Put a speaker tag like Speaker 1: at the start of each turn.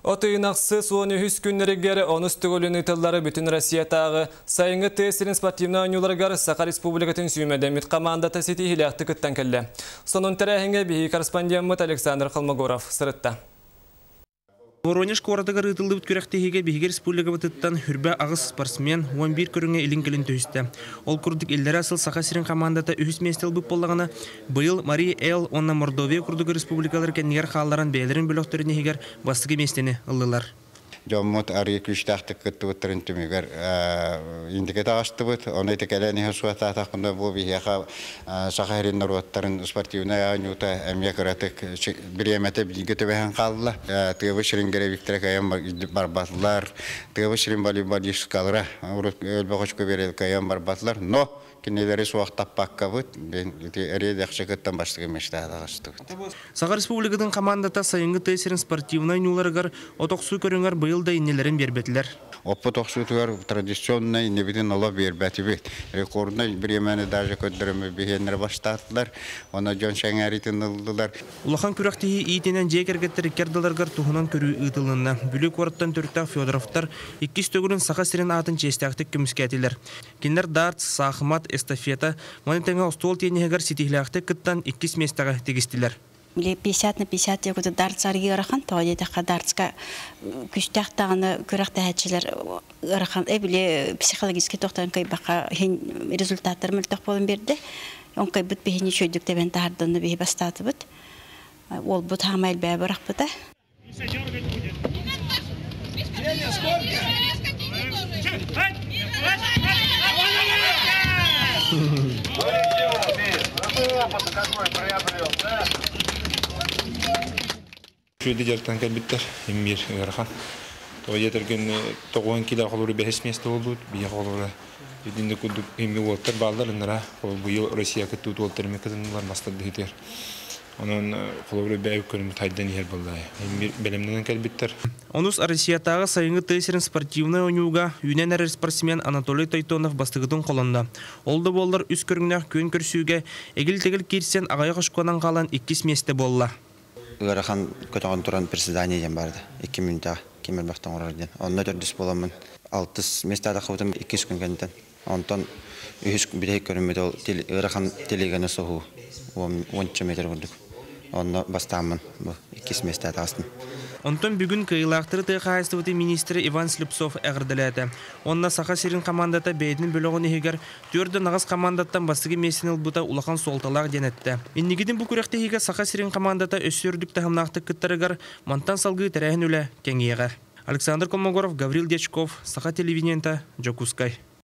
Speaker 1: Otuyunaqsı suonu hüs günlerigeri onus tügülün ıtılları bütün Rossiyatağı sayıngı tesirin sportivna oynularıgar Saqa Respublikatın süymedemit komandata seti hilaqtı kıttan kelle. Sonun terahenge bihi korrespondiyanmıt Aleksandr Khalmogorov sırıtta.
Speaker 2: Воронеж коратыгар ытылды бүткөрәктеһиге биһиге республика бытыттан хүрбә агыс спортсмен 11 көрүнгө илин келин төһүстә. Ол курдук илләре асыл Сақа сирин командата үһүс местел бүп боллагына быйыл Мария Эл онна Мордовия курдук республикалар кеннигер халларын бәйләрен бөлөктөрүнө хигер бастыгы местени ыллылар.
Speaker 3: Жоммут ари күштәхтик кыттыттырын түмегер индикет аштыбыт оны текелени хасуата тақында бу бияха Сахарин народтарын спортивная анюта эмекратык биремете билгетебен калла тыгы ширингере Виктор Каям барбатлар тыгы ширин волейболист калра өлбөгөчкө берел Каям барбатлар но кинелери суак таппаккабыт бен эре дәхшекеттен баштыгы мештада гаштыбыт.
Speaker 2: Сақа республикадын командата сайынгы тесерин спортивный нюларыгар отоксу көрүнгөр быйылда иннелерин бербетилер.
Speaker 3: Оппа токсутугар традиционный небитин ала бербетибит. Рекордна биремени даже көддөрөмө бехенер баштаттылар. Она жон шаңаритин ылдылар.
Speaker 2: Улахан күрәктеһи иитенен жекергеттер кердаларгар тухунан көрүү ытылынна. Бүлүк орттан төрттак Федоровтар 2 төгүрүн Сақа сирин атын честактык көмүскәтилер. Кинлер дартс, сахмат, эстафета, монетенга стол тенегер ситихлякты кыттан 2 местага тегистилер.
Speaker 4: 50 на 50 ягода дартсарги ырахан тоодетака дартска күчтактагыны көрөктәһәчиләр ырахан эбиле психологически токтан кайбака результаттар мөлтөк болон берди. Онкай бут бехини чөйдүк дебен тардыны бе бастаты бут. Ол бут хамайл бе барак бута.
Speaker 5: Şöyle jartan kalbitter emir garhan. Toyetergen 9 kilo kalori 5 место oldu. Bir kalori edinde kuduk emir water ballarınlara bu yıl Rusya kötü olterme kazanlar mastad hiter. Onun kalori bey körüm taydan yer vallahi. Emir belemden kalbitter.
Speaker 2: Онус Россиятағы сайынгы тесерин спортивный ойнуга юненер спортсмен Анатолий Тойтонов бастыгытын қолында. Олды боллар үс көрүңнәк көн көрсүүгө эгил-тегил кирсен агай кошконан калан 2 месте болла.
Speaker 6: Ырахан көтөгөн туран председание барды. 2 минутта кемер бактан орарден. Онда төрдүс боламын. 6 местада кабытым 2 күнгөндөн. Онтон үс бирек көрүмөдө ол ырахан телегене согу 10 метр көрдүк. Онда бастамын бу 2 местада астын.
Speaker 2: Онтон бүгүн кыйлактыры тыйхаыстыбыты министри Иван Слепцов эгерделети. Онна Сақа сирин командата бейдин бөлөгөн эгер төрдө нагыз командаттан бастыгы месинил бута улахан солталак денетти. Иннигидин бу күрөктеге Сақа сирин командата өссөрдүк тахымнакты кыттарыгар мантан салгы терехин үле кеңиеге. Александр Колмогоров, Гаврил Дечков, Сақа телевидениента, Жокускай.